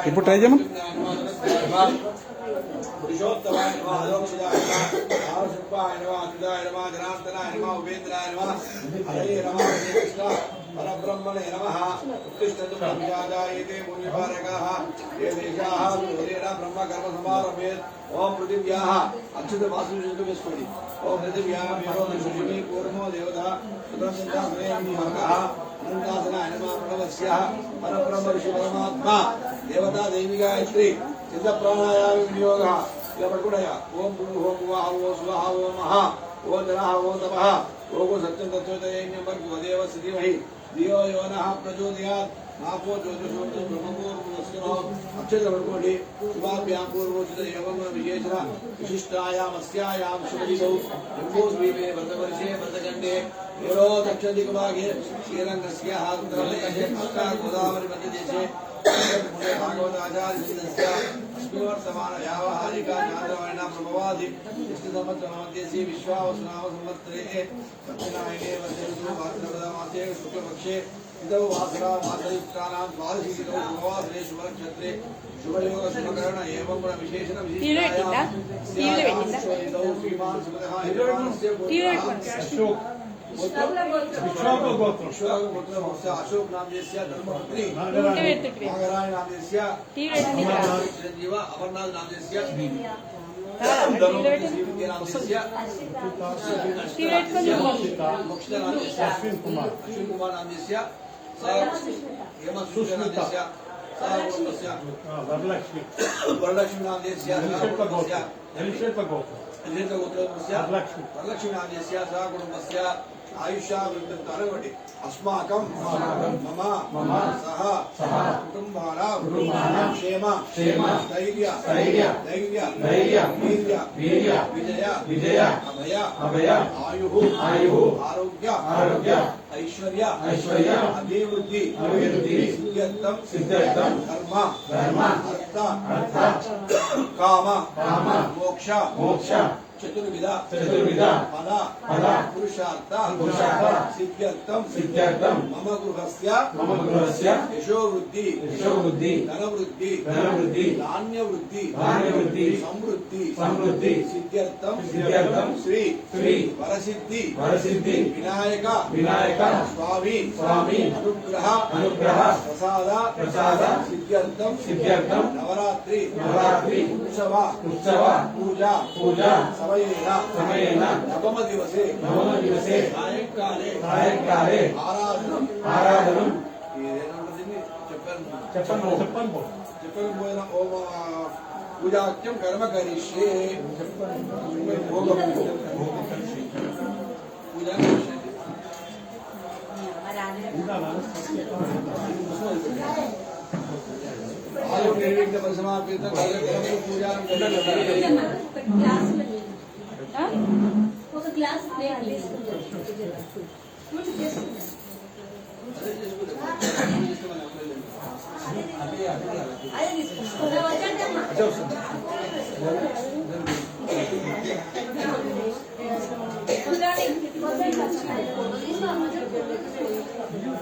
ఇప్పుడు ట్రై చేయమని पुरुषोत्तमाय नमः अलोक्षजाय नमः आरुषुप्पाय नमः अच्युताय नमः जनार्दनाय नमः उपेन्द्राय नमः हरये नमः कृष्ण परब्रह्मणे नमः उत्तिष्ठन्तु ब्रह्मचार्यायते मुनिपारकाः ये देशाः सूर्येण ब्रह्मकर्म समारभेत् ओम पृथिव्याः अच्युत वासुषुन्तु विस्मरि ओम पृथिव्याः विरोधशुचिनी कूर्मो देवता सुब्रह्मण्यः अनन्तासनाय नमः प्रणवस्याः परब्रह्म ऋषि परमात्मा देवता देवी गायत्री सिद्ध प्राणायाम विनियोग ओम भूर्भुवः भुवः ओम स्वः ओम महा ओम जलः ओम तपः ओम सत्यं तत्त्वतयेन्यं भर्गो सिद्धिमहि धियो यो नः प्रचोदयात् नापो ज्योतिषोऽन्तु ब्रह्मपूर्वस्यो अक्षरवर्गोढि शुभाभ्यां पूर्वोचित एवं विशेषण विशिष्टायामस्यायां शुभदिनौ जम्बूद्वीपे व्रतवर्षे व्रतखण्डे एरो दक्षिणदिग्भागे श्रीरङ्गस्य उत्तरदिशे गोदावरी मध्यदेशे भागवताचार्यस्य अस्मिवर्तमान व्यावहारिका चान्द्रमायण प्रभवादि विष्णुसंवत्सरमध्ये विश्वावसुनाम संवत्सरे दक्षिणायने वर्षे भाद्रपदमासे शुक्लपक्षे इदौ वासरा मासयुक्तानां द्वादशी दिनौ शुभवासरे शुभनक्षत्रे शुभयोग शुभकरण एवं विशेषण विशिष्टायां श्रीमान् सुमतः अशोक अशोक नामदेस्य धर्मपत्नी नागराय नामदेस्य चिरंजीव अमरनाथ नामदेस्य अश्विन कुमार नामदेस्य वरलक्ष्मी नामदेस्य वरलक्ष्मी नामदेस्य सह कुटुंबस्य आयुष्यावृत्ति अस्माकं मम सह कुटुंबानां क्षेम धैर्य वीर्य विजय अभय आयुः आरोग्य ऐश्वर्य अभिवृद्धि सिद्ध्यर्थं धर्म अर्थ काम मोक्ष चतुर्विध पद पुरुषार्थ सिद्ध्यर्थं मम गृहस्य यशोवृद्धि धनवृद्धि धान्यवृद्धि समृद्धि सिद्ध्यर्थं श्री वरसिद्धि विनायक स्वामी अनुग्रह प्रसाद सिद्ध्यर्थं नवरात्रि उत्सव पूजा समयेन नवम दिवसे सायंकाले आराधनं చెప్పకపోయినా ఓం పూజాఖ్యం కర్మ కరిష్యే పూజ आलू निर्विघ्न परिसमाप्येत कार्यक्रम पूजा ఒక గ్లాస్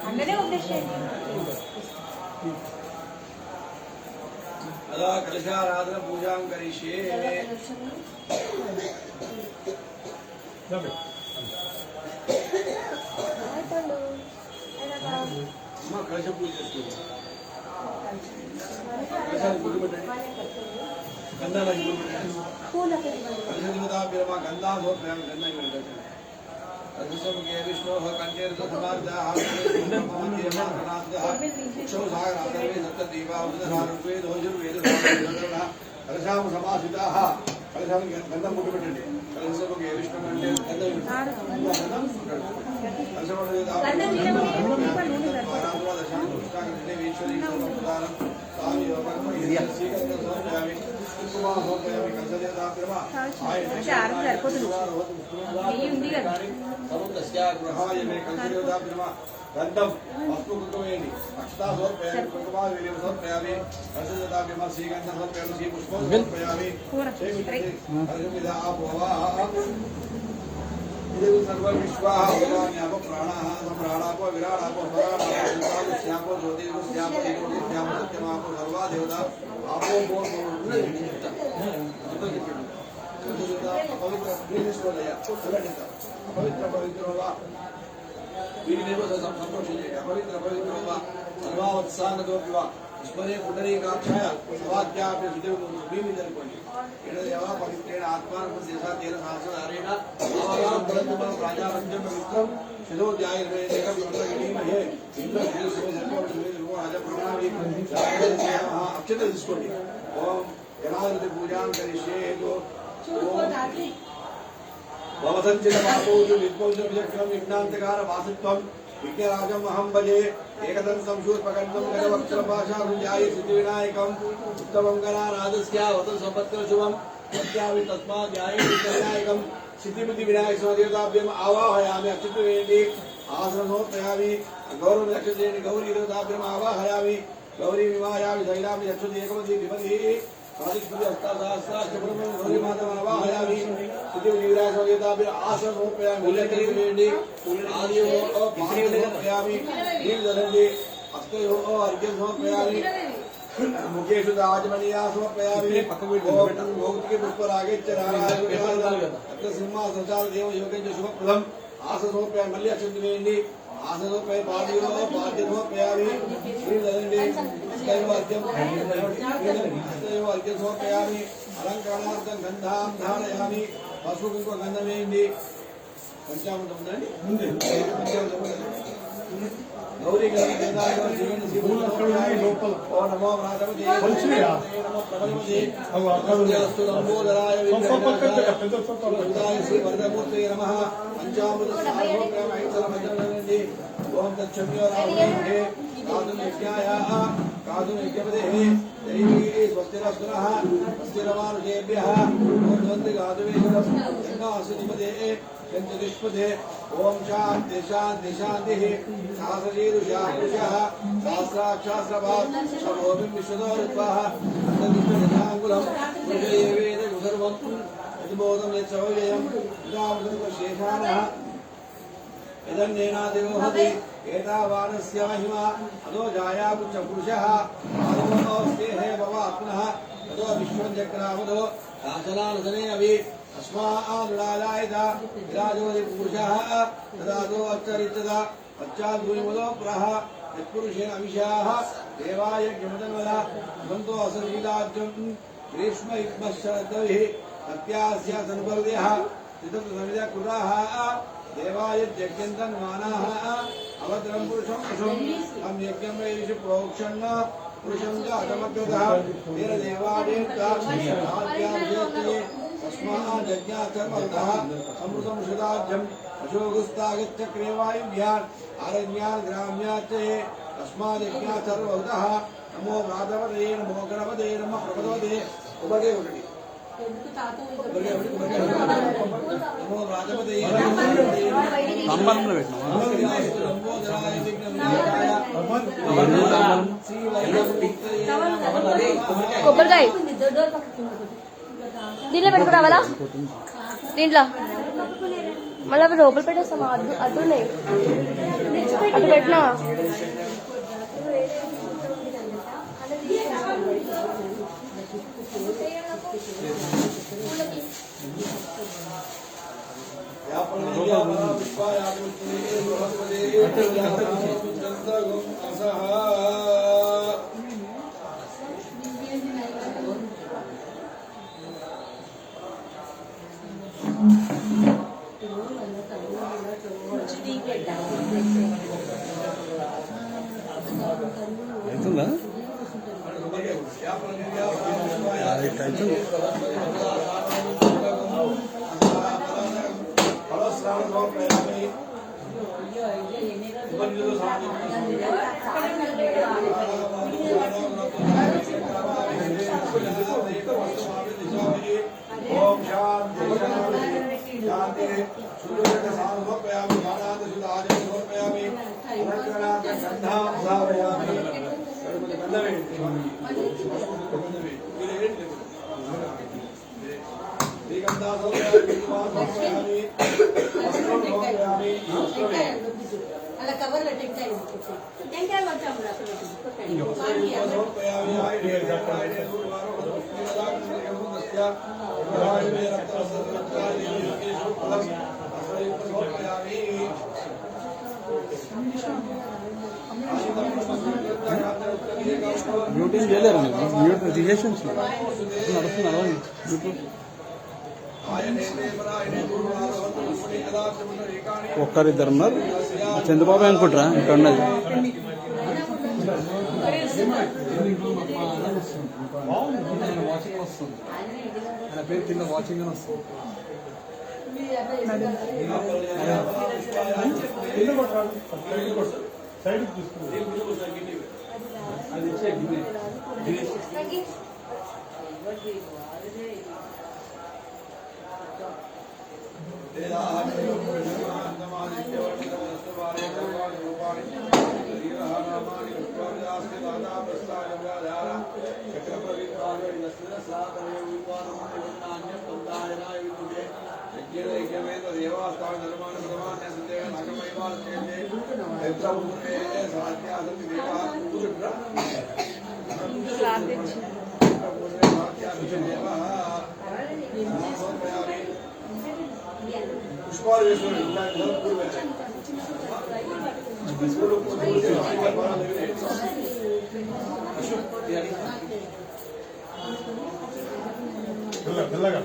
అందరే ఉద్దేశం अदा कलशाराधन पूजा करिष्ये कलश पूजा गंधा गंधा अदृश्यमुखे विष्णोः कण्ठेर्दशमार्जाः क्षौसागराधर्वे सप्तदीपावृतसारुवेदोजुर्वेदः कलशां समासिताः कलशां गन्धं मुट्टुपेट्टंడి अदृश्यमुखे विष्णु कण्ठे गंधम वस्तुकृतमेनि अक्षता समर्पयामि कुङ्कुमादिवीर्यं समर्पयामि कलशजताभ्यः श्रीगन्धं समर्पयामि श्रीपुष्पं समर्पयामि सर्व विश्वाः विराण्यापो प्राणाः सम्राणापो विराडापो पराणापो श्यापो ज्योतिर्श्यापो श्यापो सत्यमापो सर्वा देवता आपो पवित्र पवित्र पवित्र पवित्र पवित्र सर्वावत्सांगतोऽपि स्मरे पुंडरीकाक्षाय सवाद्यापि सुदेवभूमिधरकोणि एतदेव पवित्रेण आत्मानं देशातेन सहस्रधारेण आवाहनं बलन्दबलं प्राजापत्यं पवित्रं शिरोध्यायुर्वेदेकं ब्रह्मगिरीमहे इंद्रश्रीसुमसर्वोपनिषदो अक्षत తీసుకోండి ఓం గణాధిపతి పూజాం కరిష్యే భవసంచిత పాపోజు విద్వోజు విచక్షణం విజ్ఞాంతకార వాసిత్వం విజ్ఞరాజం అహం భజే ఏకదంతం శూర్పకంఠం గజవక్త్రపాశాభుజాయ సిద్ధివినాయకం ఉత్తమం గణానాథస్య వద సంపత్కర శుభం సత్యావి తస్మాద్యాయ వినాయకం సిద్ధిబుద్ధి వినాయక స్వాదేవతాభ్యం ఆవాహయామి అచ్యుత వేయండి ఆసనోత్రయామి గౌరవ నక్షత్రేణి గౌరీ దేవతాభ్యం ఆవాహయామి గౌరీ వివాహామి శైలామి అచ్యుత ఏకమతి విమతి గౌరీ మాతమనవాహయామి సిద్ధిబుద్ధి వినాయక స్వాదేవతాభ్యం ఆసనోత్రయామి వేయండి ఆదియో పాదయోపయామి నీళ్ళు ధరండి హస్తయో అర్ఘ్యం సమర్పయామి मुकेशु राजमणिया समर्पयामि भोक्तिके पुष्परागेच्च नारायण सिंहासनचार देव योगेन्द्र शुभप्रदम् आसन समर्पयामि मल्ली अक्षत वेयंడి आसन समर्पयामि पाद्यो पाद्य समर्पयामि श्रीधरण्डि दैवाद्यं दैवाद्यं समर्पयामि अलंकरणार्थं गन्धां धारयामि पशु कुंकुम गन्धं वेयंడి पंचामृतं ఉందండి ముందే పంచామృతం गौरी गौरी गंगाधर जीवन शिवूल लोकल ओ नमो राधवते नमो प्रभवते अस्तु लंबोदराय विद्याय श्री वरदमूर्ते नमः पंचामृत सारोग्यम ऐसर मंजनंदि ओम तच्छम्यो रामहे कादु यज्ञाय कादु यज्ञपदे दैवी स्वस्तिरस्तुनः स्वस्तिरमानुजेभ्यः ओम द्वन्द्व गादुवेशरं गंगासुनिपदे चंद्रदिष्पदे ओम शांति शांति शांति सहस्रशीरुषाः सहस्राक्षास्त्रभात् शमोऽपि विश्वदोरुत्वाः अन्तर्दुष्टशताङ्कुलं पुरुषदेवेन सर्वं यद्बोधं यत्सवयं यदामृतशेषानः यदन्नेनादेवो हति एतावानस्य महिमा अदो जायापुच्छपुरुषः आदिमोऽस्तेहे भवात्मनः ततो विश्वं जग्रामदो दासनानसने अभि अस्मानुराजायता विराजोदि पुरुषः तदातो अच्चरितदा पश्चाद्भूमिमदो प्रः यत्पुरुषेण अविषयाः देवाय यमदन्वदा भवन्तो असर्विदाज्यं ग्रीष्म इत्मश्चरद्भिः सत्यास्य सन्वर्ध्यः चिततसविदा कृताः देवाय यज्ञन्तन्मानाः अवतरं पुरुषं पशुं तं यज्ञं वैरिषि प्रोक्षन् पुरुषं च अटमग्रतः तेन देवादेवताभ्याभिषेक्ते तस्माज्ञातर्वतः समृतं सुदाज्यं अशोगुस्तागच्चक्रे वायुभ्यान् आरण्यान् ग्राम्याच्च तस्माज्ञातर्वतः नमो राधवते नमो गणपते नमः प्रभवते उभगे उभगे नमो राधवते కొబ్బరికాయ దీంట్లో పెట్టుకురావాలా దీంట్లో మళ్ళీ అవి లోపల పెట్టేస్తాం అద్దున్నాయి అటు పెట్టినా ओम शांति शांति सूर्योदय समर्पयामि मानाद सुदाय समर्पयामि अलंकरणात् गन्धां धारयामि गन्धवे श्रीगन्ध అలా కవర్లో టెంకాయ టెంకాయ వచ్చాము మ్యూటింగ్ చేయలేరు మ్యూట్ రిలేషన్స్ నడుస్తున్నారు యూట్యూబ్ ఒక్కరిద్దరు ఉన్నారు చంద్రబాబు అనుకుంటారా ఇక్కడ ఉన్నది వాచింగ్ వస్తుంది ఆయన పేరు కింద వాచింగ్ అని వస్తుంది సైడ్ అది ఇచ్చే పుష్పాలు మెల్లగా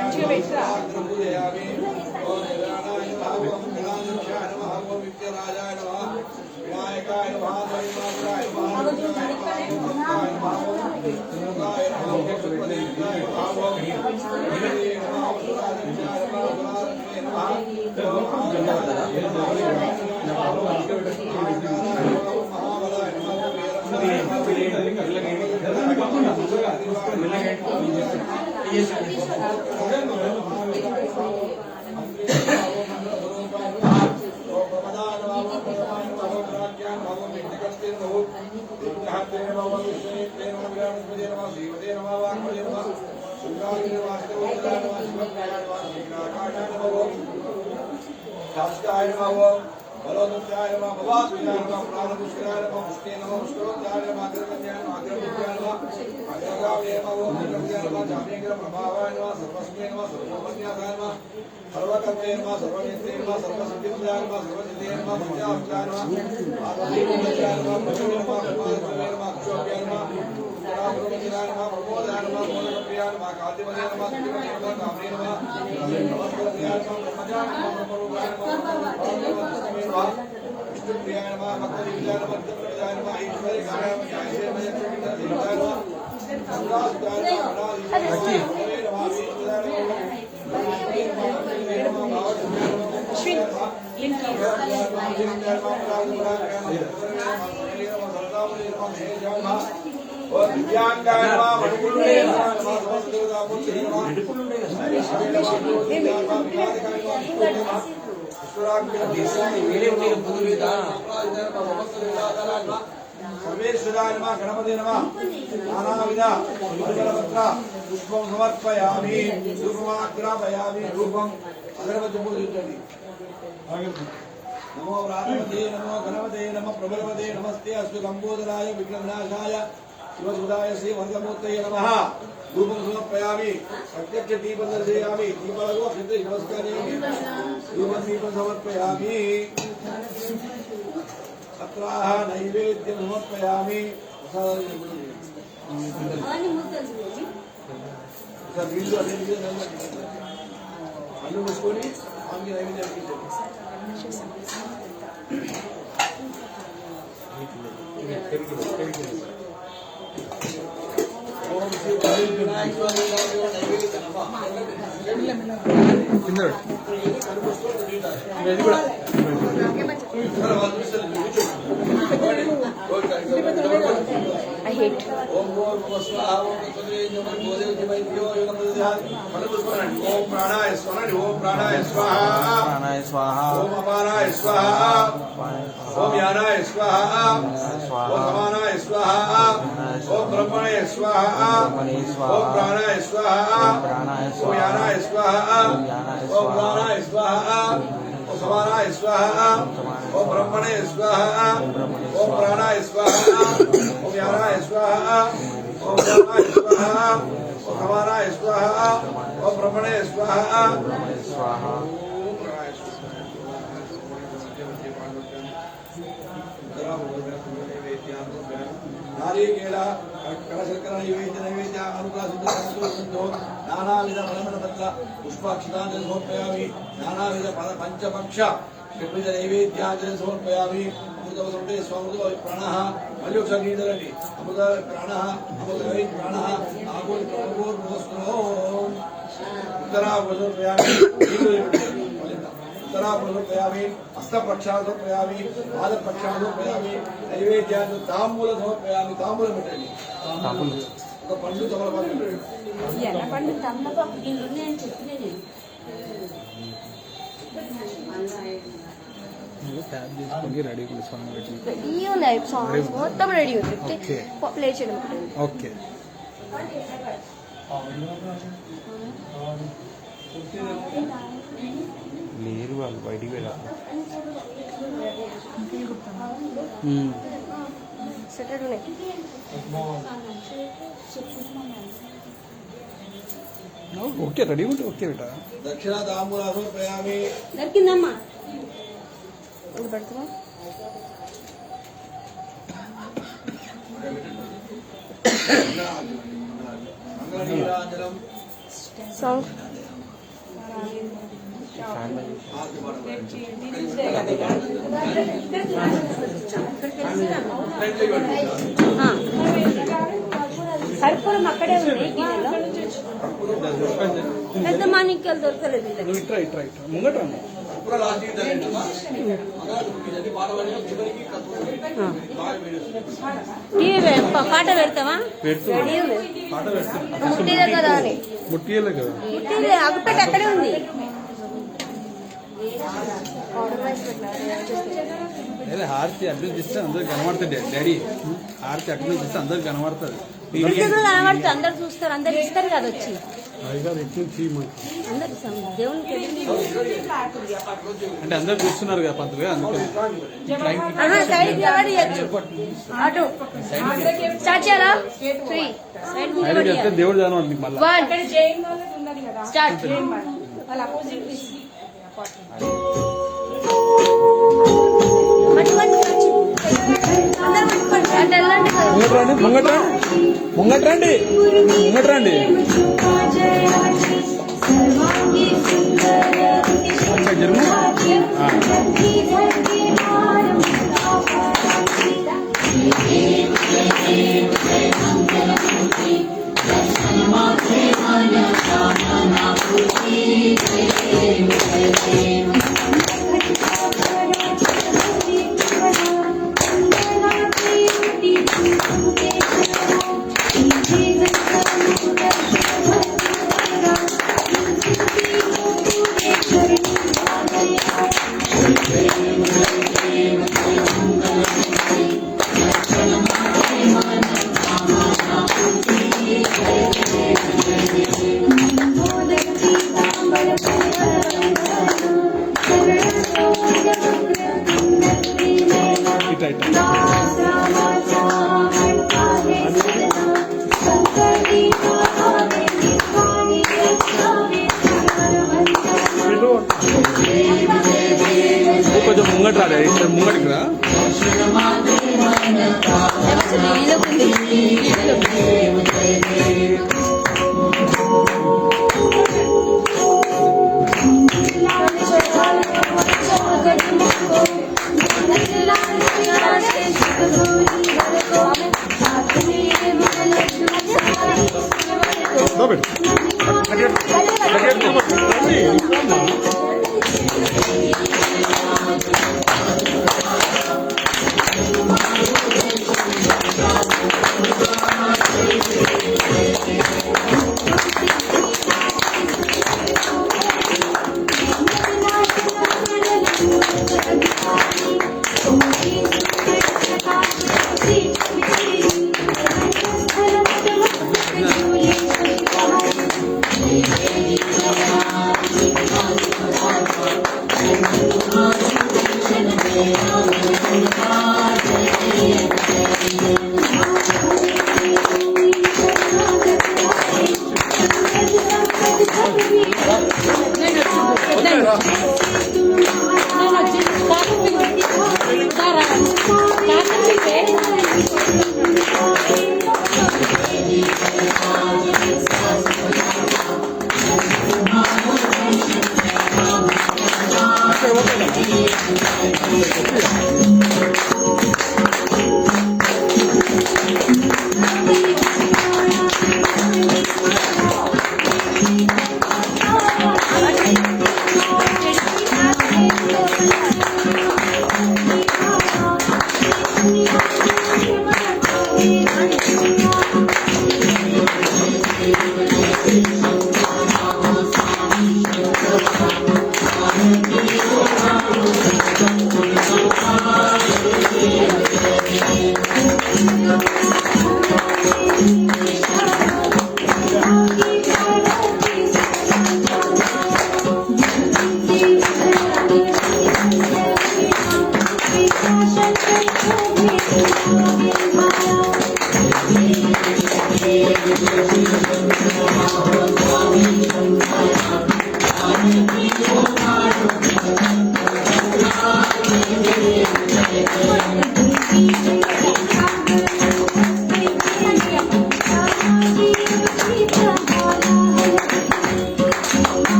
మంచిగా పెట్టరా सर्वेश्वराय गणपति नमः नानाविध पुष्पं समर्पयामि धूपमाग्रापयामि धूपम् अगरबत्ति पूजयति नमो व्रातपते नमो गणपते नमः प्रबलपते नमस्ते अस्तु लंबोदराय विघ्नविनाशाय शिवसुधाय श्री वरदमूर्तये नमः धूपं समर्पयामि प्रत्यक्ष दीपं दर्शयामि दीपलगो सिद्धि नमस्कारयामि धूपं दीपं समर्पयामि तत्राह नैवेद्यं समर्पयामि అవన్నీ మూసేసి వీళ్ళు అదే అన్ను మూసుకొని ఆమెకి నైవేద్యం ఓం శ్రీ I hate. ओम स्वाहा ओम ओम प्राणाय स्वाहा ओम अपानाय स्वाहा ओम यानाय स्वाहा ओम समानाय स्वाहा ओम ब्रह्मणे स्वाहा ओम प्राणाय स्वाहा ओम यानाय स्वाहा ओम प्राणाय स्वाहा ओम समानाय स्वाहा ओम ब्रह्मणे स्वाहा ओम प्राणाय स्वाहा ओम यानाय स्वाहा ओम ब्रह्मणे स्वाहा ओम समानाय स्वाहा ओम ब्रह्मणे स्वाहा नारिकेल कलशर्करा नैवेद्य अनुग्रह नानाविध फलपत्र पुष्पाक्षतांजलि समर्पयामि नानाविध पंचपक्ष षड्विध नैवेद्याञ्जलि समर्पयामि अमृतवसुटे स्वामृतो प्राणः मल्ली ఒకసారి నీదరండి అమృత ప్రాణः అమృతవై ప్రాణः ఆగోల్ ప్రభోర్ నమస్కరో ఉత్తరావసర్పయామి उत्तरापयामी हस्तप्रक्षालयामी पादप्रक्षालयामी नैवेद्या तांबूल समर्पयामी तांबूल पंडु రెడీ సాంగ్ మొత్తం రెడీ ఉంది ప్లే చేయడం ఓకే లేరు వాళ్ళు బయటికి వెళ్ళారు ఓకే రెడీ ఉంటే ఓకే బేటా దక్షిణ తాంబూల సమర్పయామి దొరికిందమ్మా పెడుతున్నా మంగళనీరాంజనం సాంగ్ కర్పూరం అక్కడే ఉంది గిన్నెలో పెద్ద మాణిక్యాలు దొరకలేదు ఇట్రా ఇట్రా ఇట్రా ముంగట పాట పెడతావా ముట్టిదే కదా అని ముట్టియలే కదా ముట్టిదే అగ్గుపెట్టి అక్కడే ఉంది అదే హారతి అడ్డు ఇస్తే అందరు కనబడుతుంది డాడీ హారతి అడ్డు ఇస్తే అందరు కనబడుతుంది కనబడుతుంది అందరు చూస్తారు అందరు ఇస్తారు కదా వచ్చి అందరు దేవునికి అంటే అందరు చూస్తున్నారు కదా పంతులు అందుకని సైడ్ ఎవరు ఇవ్వచ్చు అటు స్టార్ట్ చేయాలా 3 సైడ్ చెప్తే దేవుడు చదవండి నీకు మళ్ళీ 1 స్టార్ట్ ముంగట్రండి ముంగట్రండి Thank you. ఇక్కడ ముంగడికి రా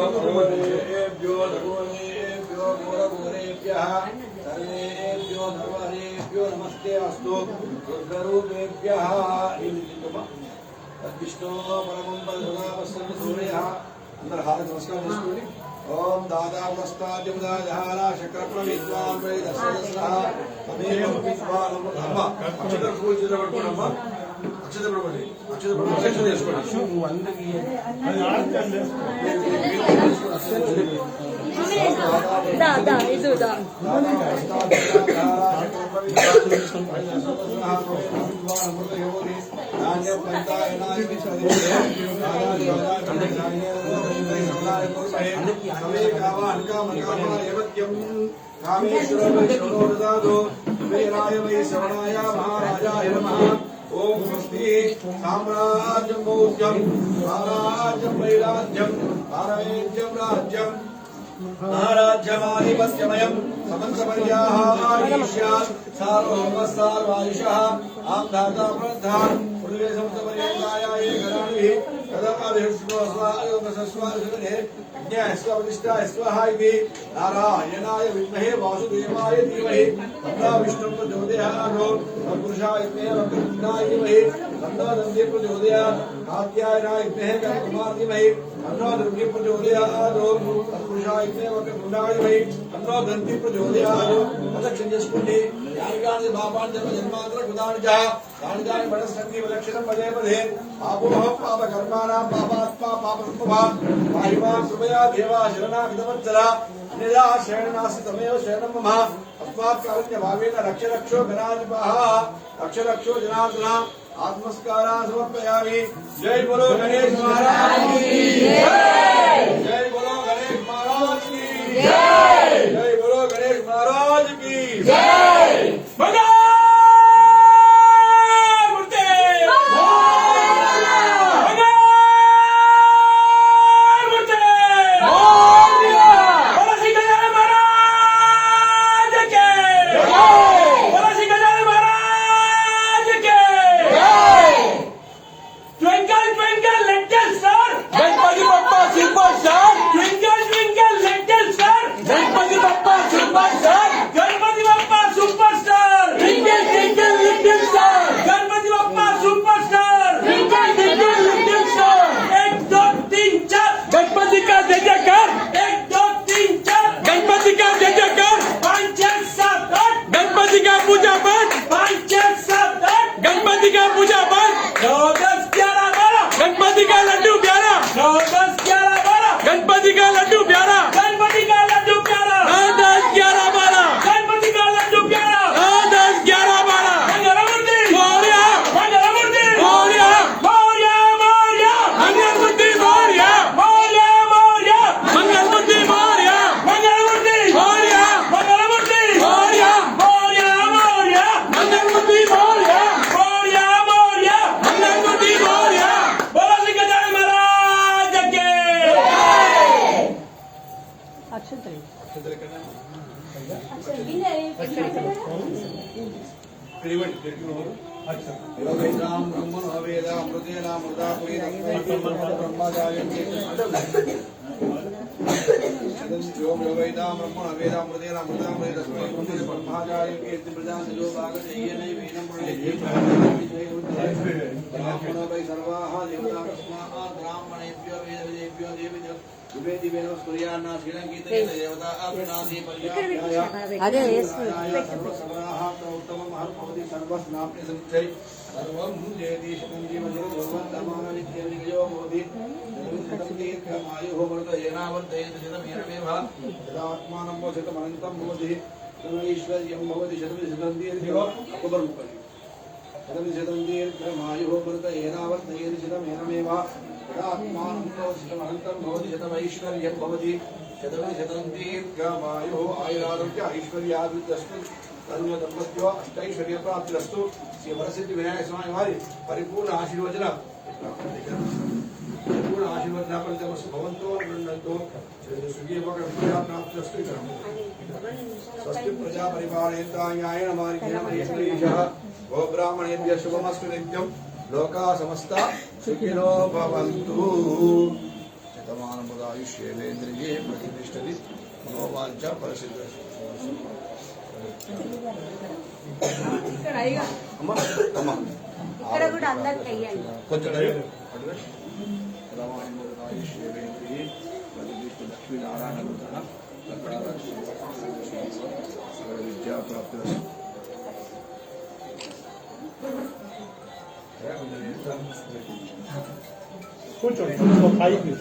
सर्वेभ्यो धर्मेभ्यो गुरुगुरेभ्यः सर्वेभ्यो धर्मेभ्यो नमस्ते अस्तु रुद्ररूपेभ्यः विष्णु परमं पदसुधापस्सन् सूर्यः अंदर हाथ नमस्कार చేసుకోండి ओम दादा वस्ताद्यमुदाजहारा शक्रप्रविद्वान् वैदस्सहस्रः तमेव विद्वान् धर्म अक्षर पूजित पట్టుకోండి అక్షత ప్రభుని అక్షత ప్రభు అక్షత చేసుకోండి నువ్వు అందకి దా ఇది దా महाराजाय नमः ओम स्वस्ति साम्राज्यं भौज्यं साम्राज्यं वैराज्यं पारमेज्यं राज्यं महाराज्यमाधिपत्यमयं समन्तपर्याहारीष्यात् सार्वभौमस्सार्वायुषः आं धाता प्रधान पृथ्वी समस्तपर्यन्ताय एकराणिः तदकाभिष्णोस्वायोगसस्वायुषे ज्ञास्वप्रतिष्ठाय स्वाहाय नारायणाय विद्महे वासुदेवाय धीमहि तन्नो विष्णुः प्रचोदयात् पुरुषाय वक्रतुण्डाय धीमहि तन्नो दन्ती प्रचोदयात् कात्यायनाय विद्महे गणकुमार धीमहि तन्नो दुर्गे प्रचोदयात् पुरुषाय वक्रतुण्डाय धीमहि तन्नो दन्ती प्रचोदयात् तदक्षिण्यस्कुण्डे यानिकानि पापानि जन्मान्तర कृतानि च तानि तानि मनस्सन्ति विलक्षणं पदे पदे पापोह पापकर्माणां पापात्मा पापसम्भवा पाहिमा कृपया देवा शरणागतवत्सला अन्यदा शरणनास्ति तमेव शरणं मम अस्मात् कारुण्यभावेन रक्ष रक्षो गणाधिपः रक्ष रक्षो जनार्दन आत्मस्कारा समर्पयामि जय बोलो गणेश महाराज की जय जय बोलो गणेश महाराज की जय जय बोलो गणेश महाराज की जय వేదాం బ్రహ్మణో వేద అమృతేనామృతా బ్రహ్మచార్యం వేదాం బ్రహ్మణ వేదామృతేనామృతాం తస్మై బ్రహ్మచార్యం కీర్తి ప్రజాంతో భాగజయ్యేన వేదం బ్రాహ్మణ వై సర్వాః దేవతా తస్మాత్ బ్రాహ్మణేభ్యో వేదవిదేభ్యో దేవిభ్యో వివేది వేదం స్కుర్యాన్న శ్రీలంకీతే దేవతా అభినాది పర్యాప్యాయ అదే సర్వసర్వాః ఉత్తమం మహర్భవతి సర్వస్నాప్య సంచై సర్వం జయతి శతం జీవజో భగవంతమాన నిత్యం నిజయో భవతి శతం దీర్ఘమాయుః వర్ధయేనావర్ధయేత్ శతమేనమేవ యదాత్మానం శతమనంతం భవతి శతమైశ్వర్యం భవతి శతం దీర్ఘో అపబర్ముఖలి శతం దీర్ఘమాయుః వర్ధయేనావర్ధయేత్ శతమేనమేవ యదాత్మానం శతమనంతం భవతి శతమైశ్వర్యం భవతి శతం దీర్ఘమాయుః ఆయురారోగ్య ఐశ్వర్యాభివృద్ధిరస్తు తన్మో అష్టైశ్వర్య ప్రాప్తిరస్తు శ్రీ వరసిద్ధి వినాయక స్వామి వారి పరిపూర్ణ ఆశీర్వచన ఫలితమస్తు భవంతో నుండంతో సుఖీపకృత్యాప్రాప్తిరస్తు స్వస్తి ప్రజా పరిపాలయంతాయ మార్గేణ గో బ్రాహ్మణేభ్యః శుభమస్తు నిత్యం లోకా సమస్త సుఖినో భవంతు శతమానముదాయుష్యేంద్రియే ప్రతిష్టతి మనోవాంఛ పరిసిద్ధి ఇక్కడ కూడా అందరికి అయ్యండి కొంచెం లక్ష్మీనారాయణ విద్యాప్రాప్తి కూర్చోండి పైకి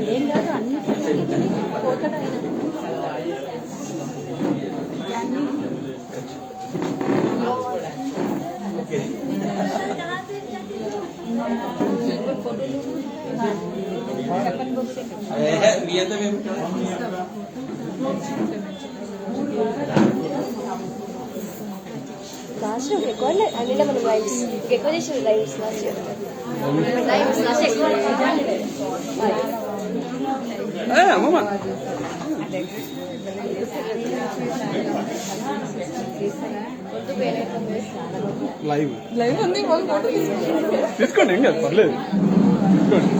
ఏం కాదు అన్ని పోతడం మీ అంతా మేము లాస్ట్ ఎక్కువ అంటే మనం లైవ్స్ ఎక్కువ చేసిన లైవ్స్ లాస్ట్ ఎక్కువ అమ్మమ్మ లైవ్ లైవ్ ఉంది తీసుకోండి ఏం కాదు పర్లేదు తీసుకోండి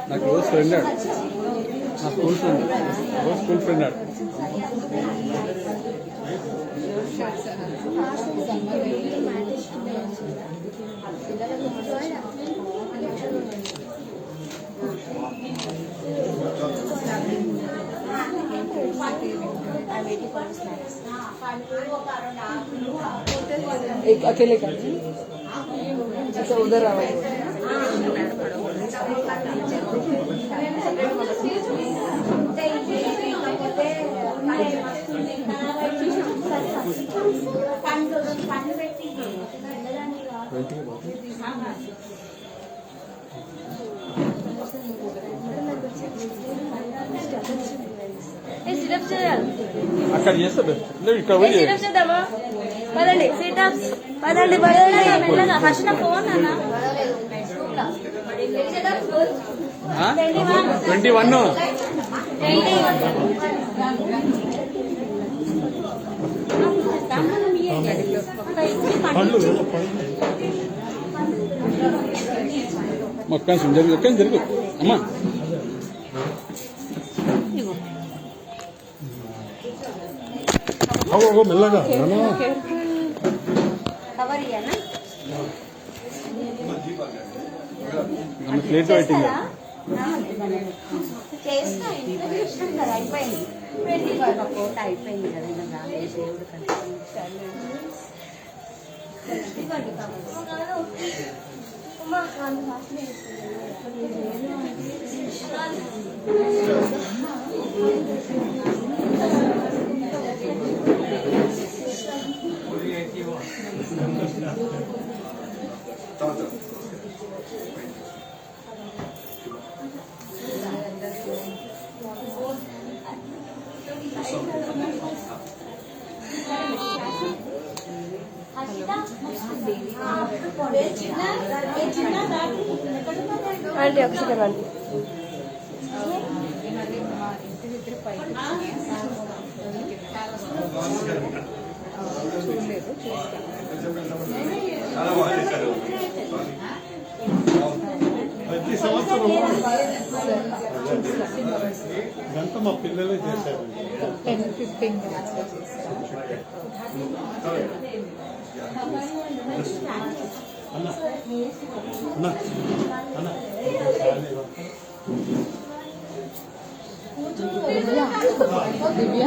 నాకు రోజు ఫ్రెండ్ ఆడు నా స్కూల్ ఫ్రెండ్ రోజు స్కూల్ ఫ్రెండ్ ఆడు एक अकेले का अच्छा उधर आवाज అక్కడ చేస్తా ఇక్కడ పోయి పదండి సీటప్స్ పదండి పదండి మెల్లగా ఫస్ట్ నా ఫోన్ అన్న 21 మొక్కని సుందరి ఎక్కడ జరుగు అమ్మా మెల్లగా ప్లేట్ పెట్టింది చేస్తా ఇంట్లో ఇష్టం కదా అయిపోయింది కోట అయిపోయింది కదా దేవుడు అంటే ఒక సెకండ్ అండి. ప్రతి సంవత్సరం ఇదంతా మా పిల్లలే చేశారు. 10-15 అన్న అన్న అన్న దివ్య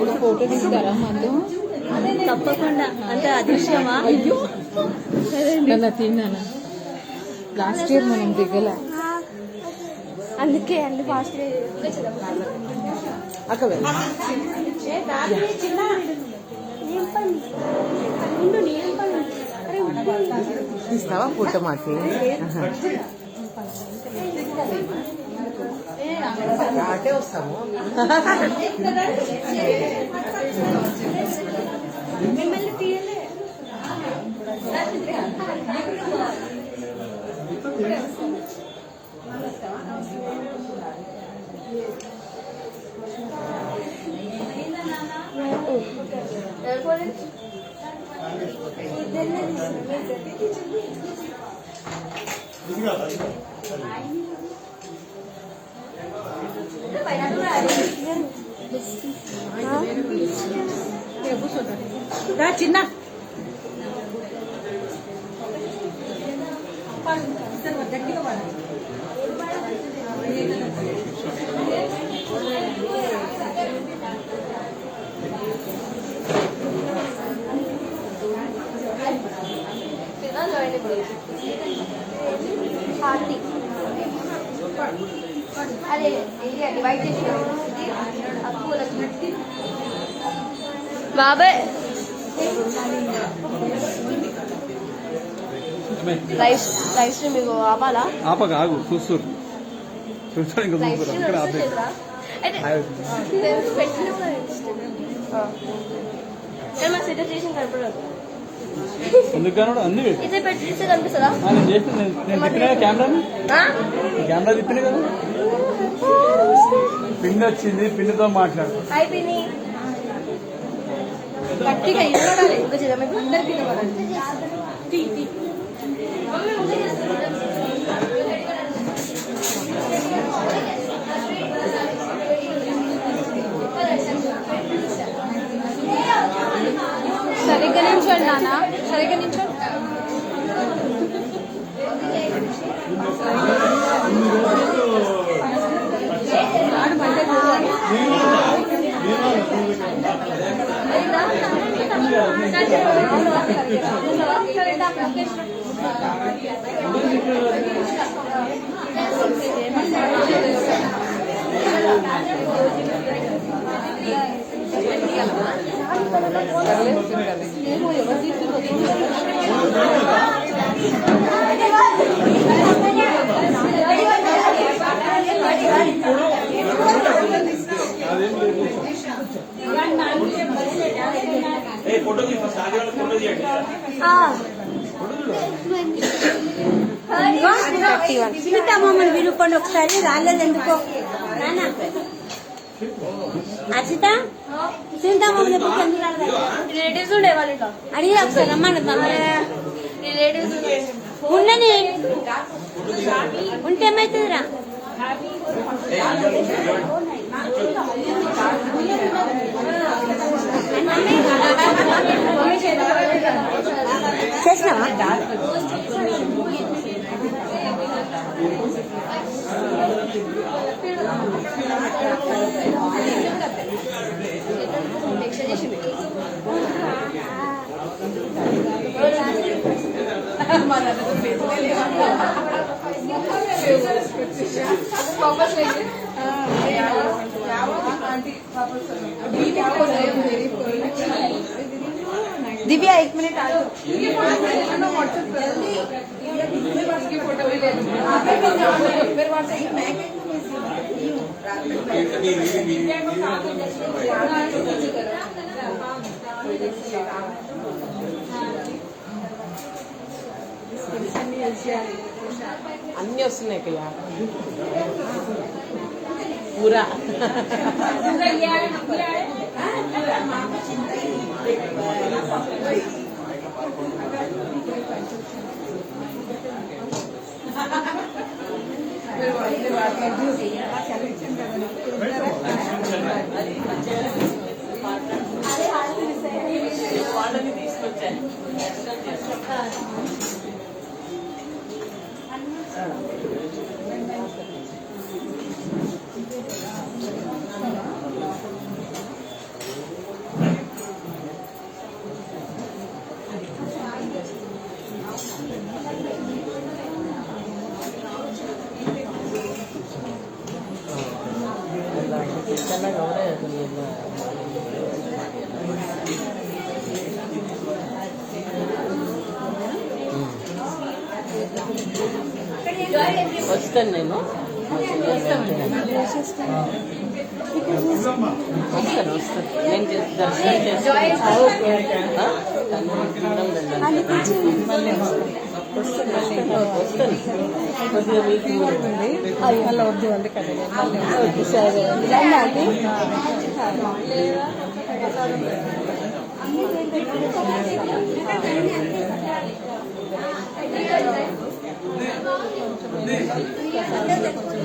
ఒక ఫోటో తీస్తారా మందు? తప్పకుండా. అంటే అదృశ్యమా? అయ్యో కదా తిన్నానా లాస్ట్ ఇయర్ మనం దిగల అందుకే అన్ని ఫాస్ట్ అక్కడ తీస్తావా ఫోటో మాకి? అటే వస్తాము. చిన్న అదే డివైడ్ చేసి బాబాయ్ లైవ్ స్ట్రీమ్ మీకు ఆపాలా? ఆపక ఆగు చూస్తారు ఇంకా లైవ్ చూస్తారు స్ట్రీమ్ అక్కడ ఆపే కానీ మా సెటప్ చేసిన కనపడదు. ఎందుకు కానడు అన్ని పెట్టి ఇదే పెట్టిస్తే కనిపిస్తుందా? నేను చేస్తే నేను తిప్పినా కెమెరాని కెమెరా తిప్పిన కదా పిన్ వచ్చింది పిన్నుతో మాట్లాడు హాయ్ పిన్ని గట్టిగా ఇవ్వడాలి ఇంకా చేద్దాం ఇప్పుడు అందరికీ సరిగ్గా నించోండి నాన్న, సరిగ్గా నించోండి. సునీతమ్మని వినుకోండి ఒకసారి. రాలేదు ఎందుకో అర్చిత సునీతమ్మని రిలేటివ్స్ ఉండే వాళ్ళ అడిగి ఒకసారి రమ్మని రిలేటివ్స్ ఉండని ఉంటే ఏమవుతుందిరా? చేసినావా? दिव्या 1 मिनट आ అన్నీ వస్తున్నాయి కయ్య పూరా వాళ్ళని తీసుకొచ్చాను వస్తాను నేను వస్తాను నేను దర్శనం చేస్తాను వస్తాను కొద్దిగా మీకు మళ్ళీ వద్దు అందుకని సరే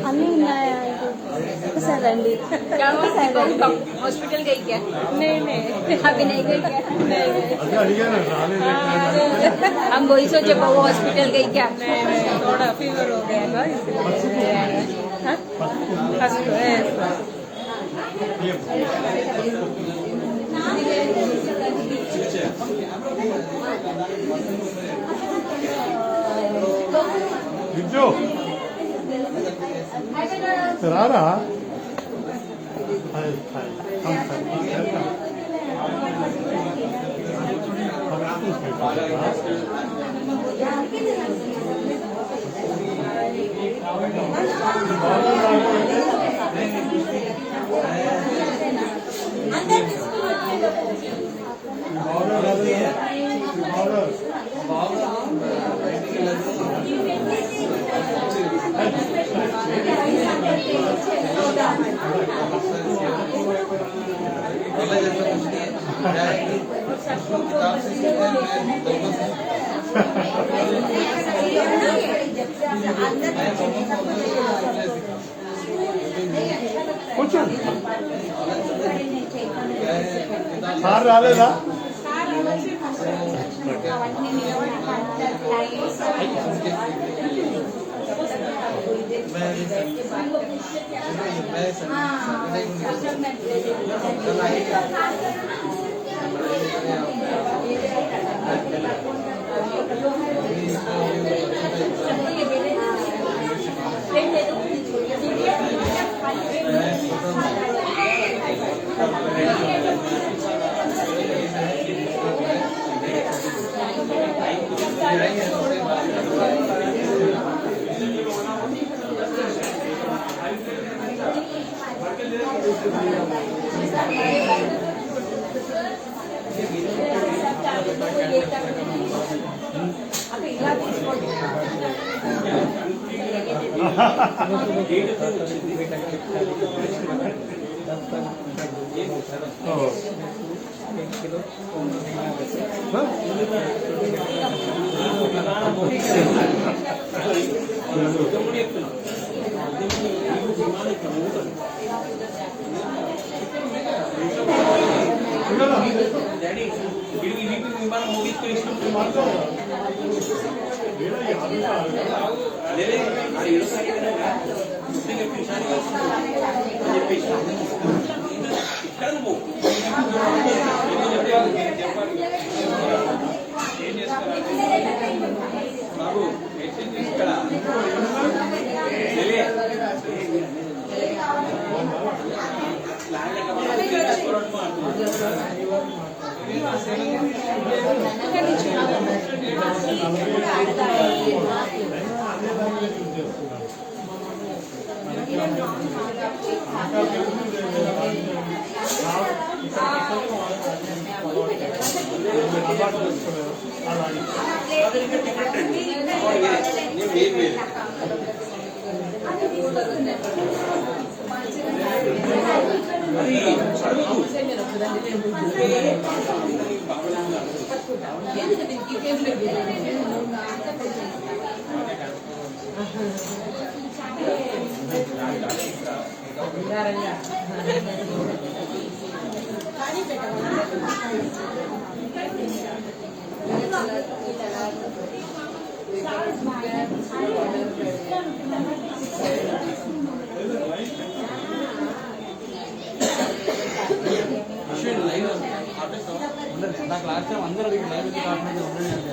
అన్నీ ఉన్నాయా ఒకసారి రండి हॉस्पिटल गई क्या नहीं अभी नहीं गई क्या అదే అడిగాను రాలేదు हम वही सोचे बहू हॉस्पिटल गई क्या थोड़ा फीवर हो गया ना इसलिए फर्स्ट విద్యు రారా కూర్చోండి సార్ రాలేదా నాకు లాస్ట్ టైం అందరూ లైవ్ కాకుండా ఉండండి అని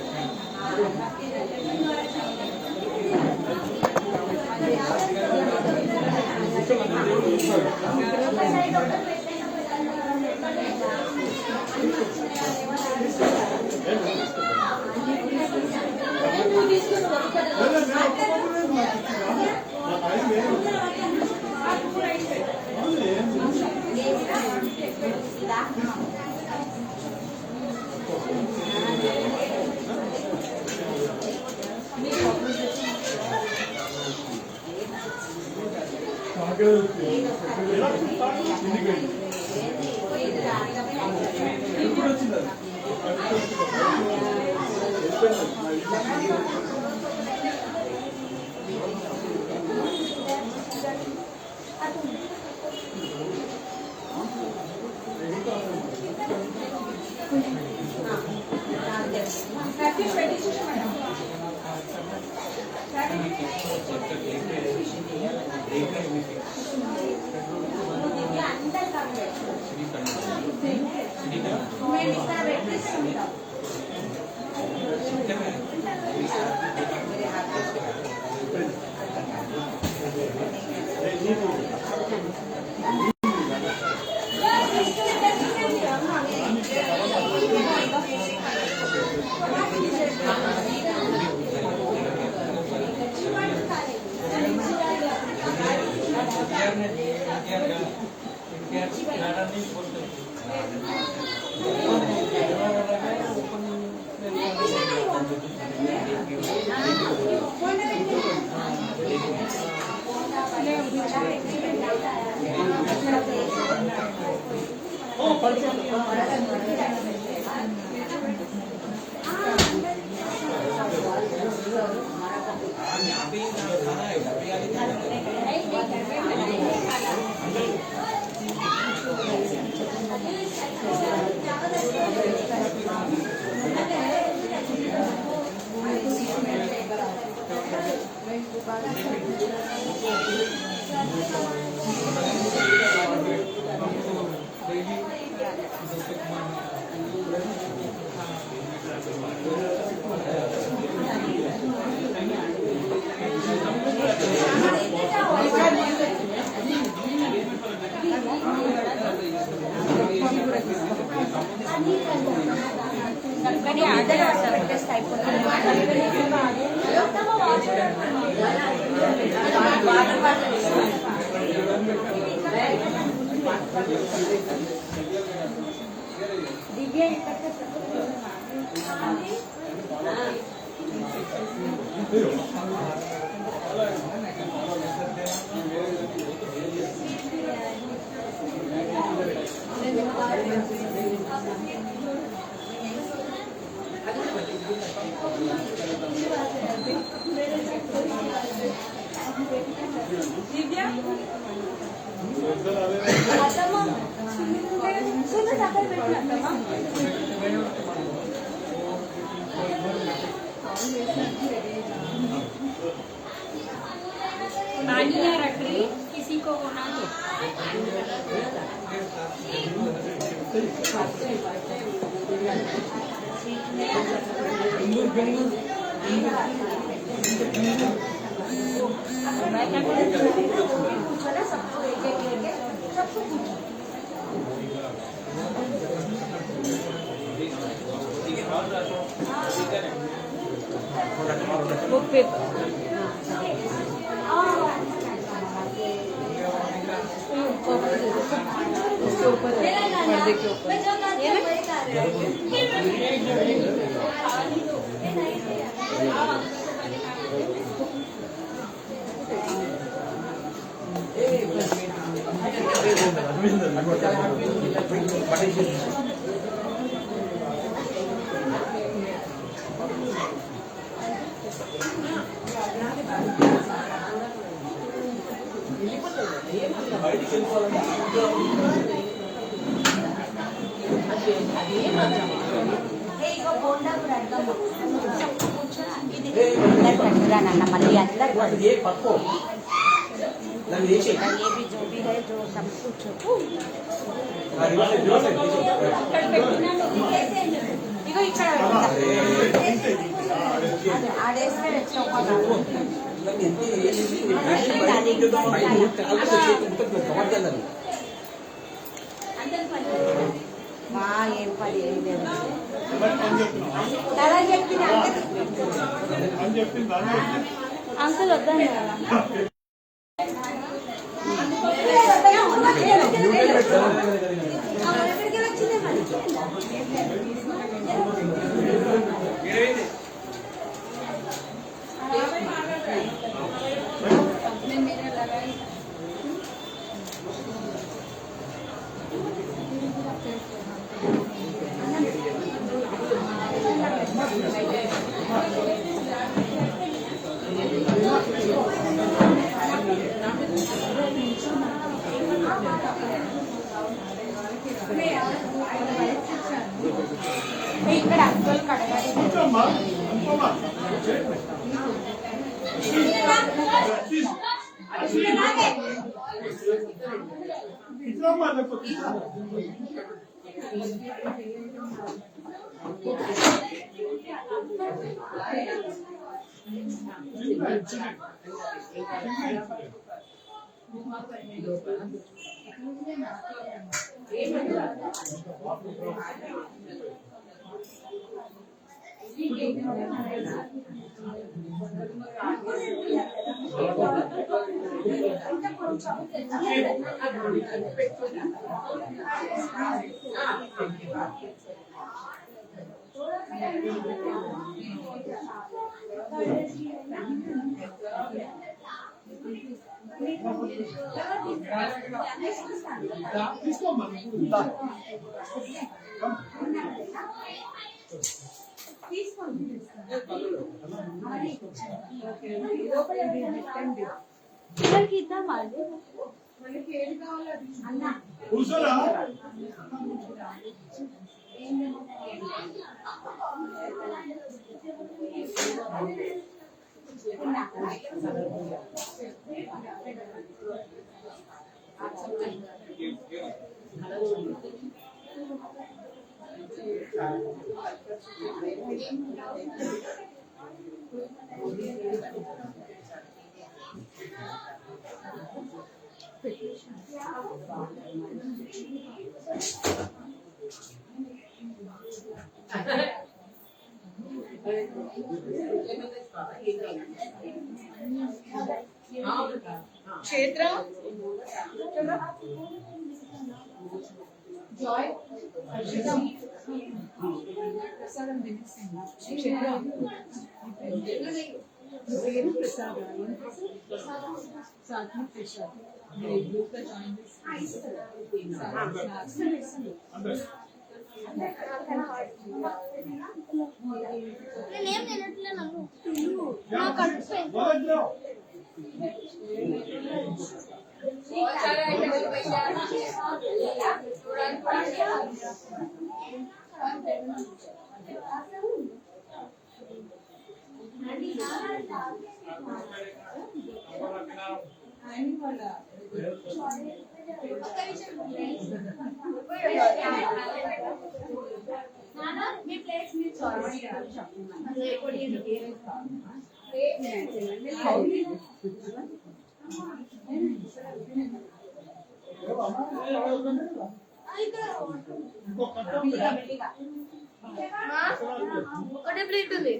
पानी रख रही किसी को होना तो बुक पेपर के ऊपर पर्दे के ऊपर ఇగో బోండాకు రద్దమ్మ ఇది अंदर कटरा नाना मल्ली अंदर ये पक्को ये भी जो भी है जो सब कुछ ఇగో ఇక్కడ ఆడేస్తే మా ఏం పని ఏం లేదు తల చెప్పిన అంకుల్ వద్దాను ఇక్కడ అంకుల్ కడగాలి కూర్చోరా క్షేత్ర జాయ్ ప్రసాదం క్షేత్ర పేరు ప్రసాద్ సాత్విక్ ప్రసాద్ గ్రూప్ గా జాయిన్ నేనేం తినట్లే నన్ను నా కడుపు ఒకటే ప్లేట్ ఉంది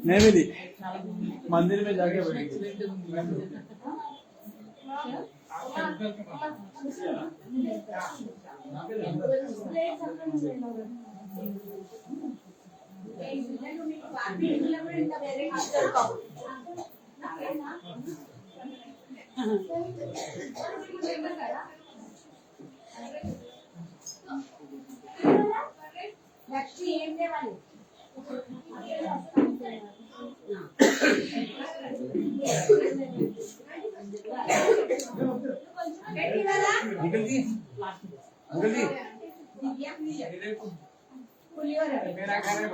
नहीं मिली मंदिर में जाके बैठी లక్ష్మి ఏం లేవాలి अंकल जी मेरा घर है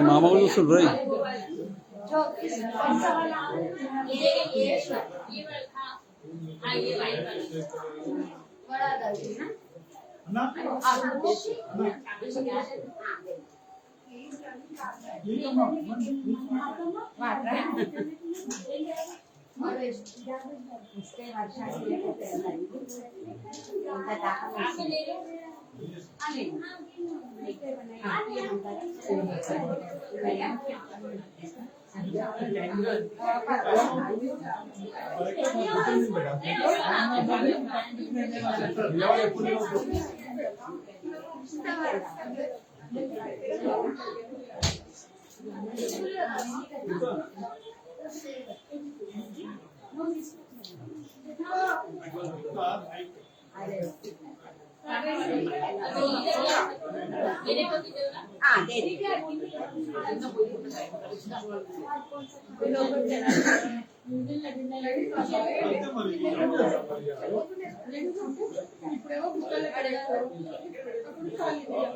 मामा को सुन रही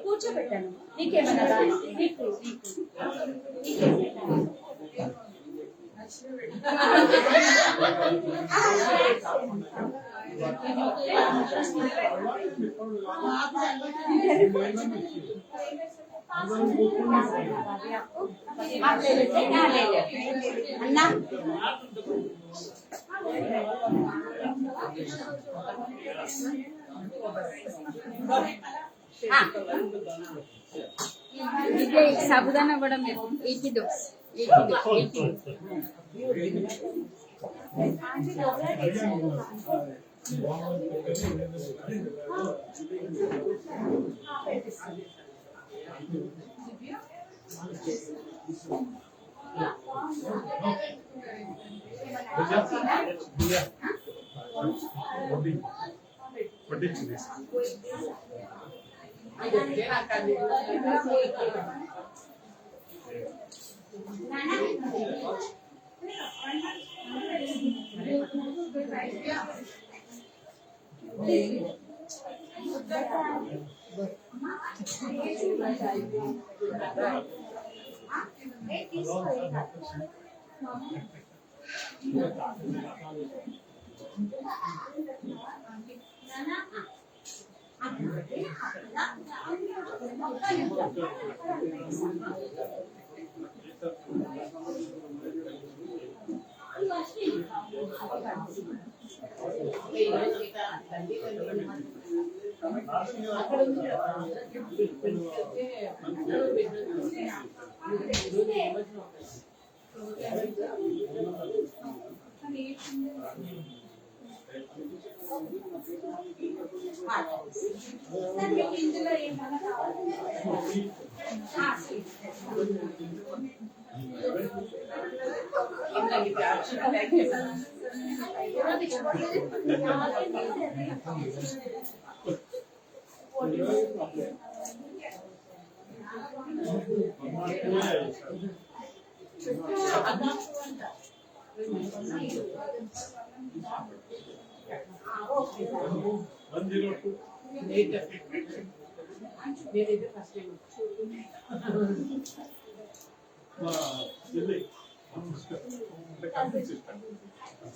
కూర్చోబెట్టాను నీకేమన్నా అన్నా साबुदाना बड़ा में 82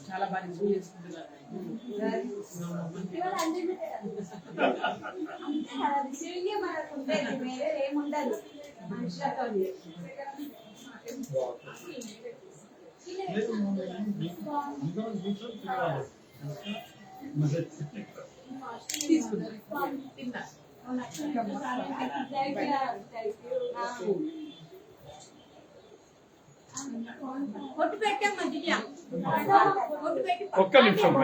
చాలా బాగా ఎంజాయ్ చేసుకుంటున్నారు. ఏముండదు మనుషులతో కొట్టు పెట్టమ్మా దివ్య, కొట్టు పెట్టి ఒక్క నిమిషం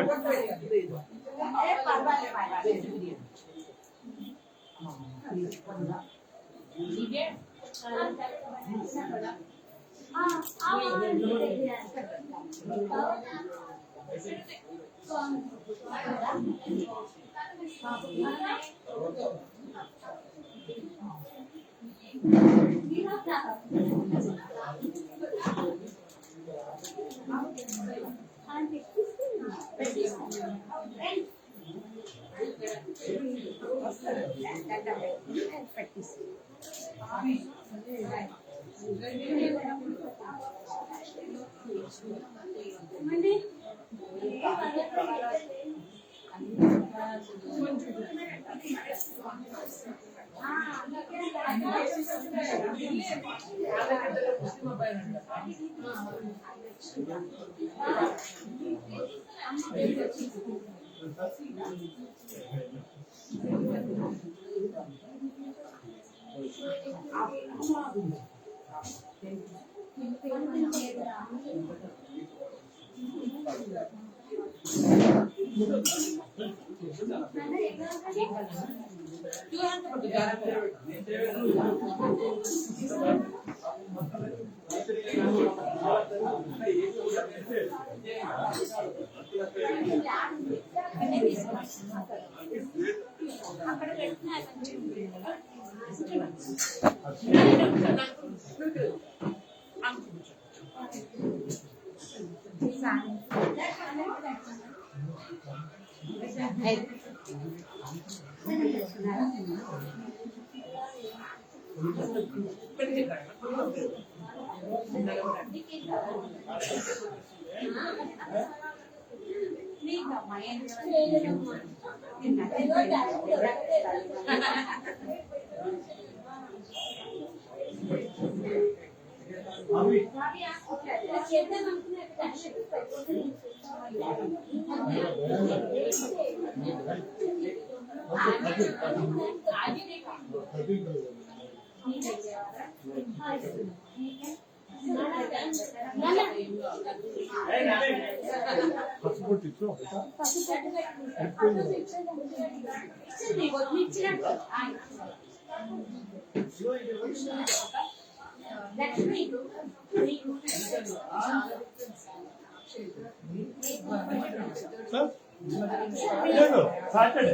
సాటర్డే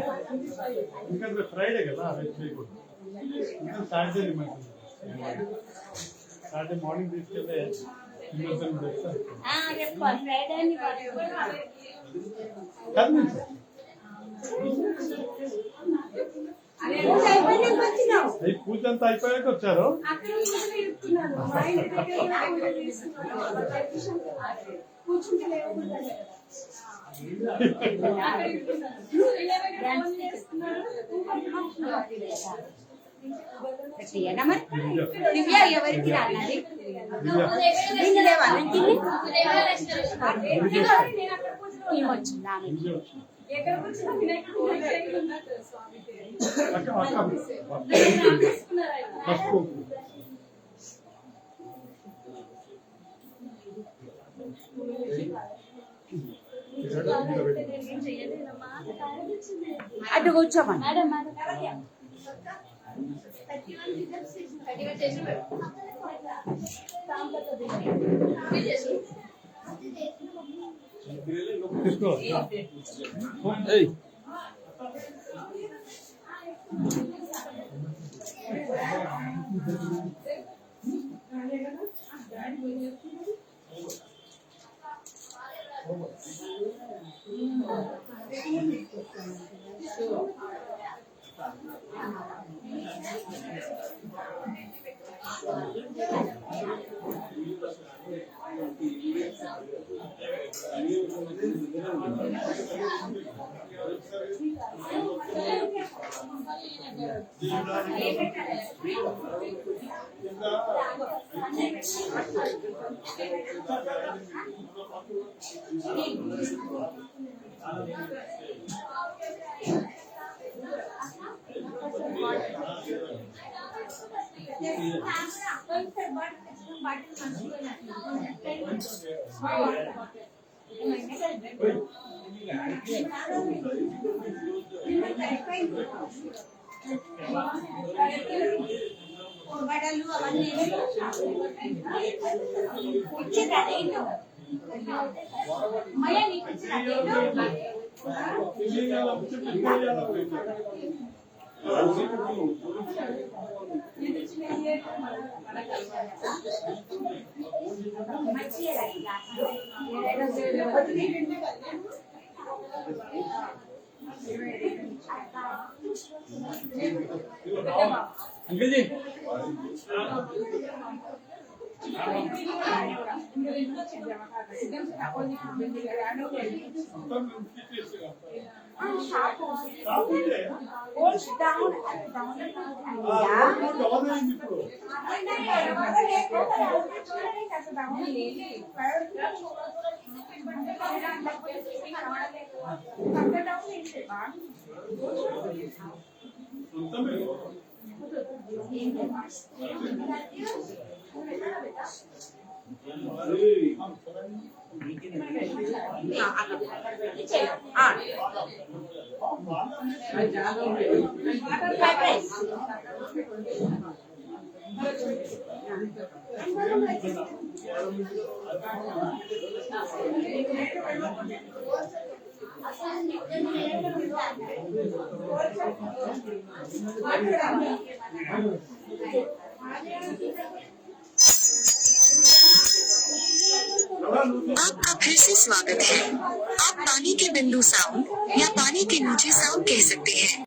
ఎందుకంటే ఫ్రైడే కదా రేపు చేయకూడదు సాటర్డే రిమైండ్ సాటర్డే మార్నింగ్ తీసుకెళ్తే పూజ అంతా అయిపోయాక వచ్చారు. దివ్య ఎవరికి రాన్నది అటు కూర్చోమని తీసుకో ఏయ్ अंकल जी आपका फिर से स्वागत है। आप पानी के बिंदु साउंड या पानी के नीचे साउंड कह सकते हैं।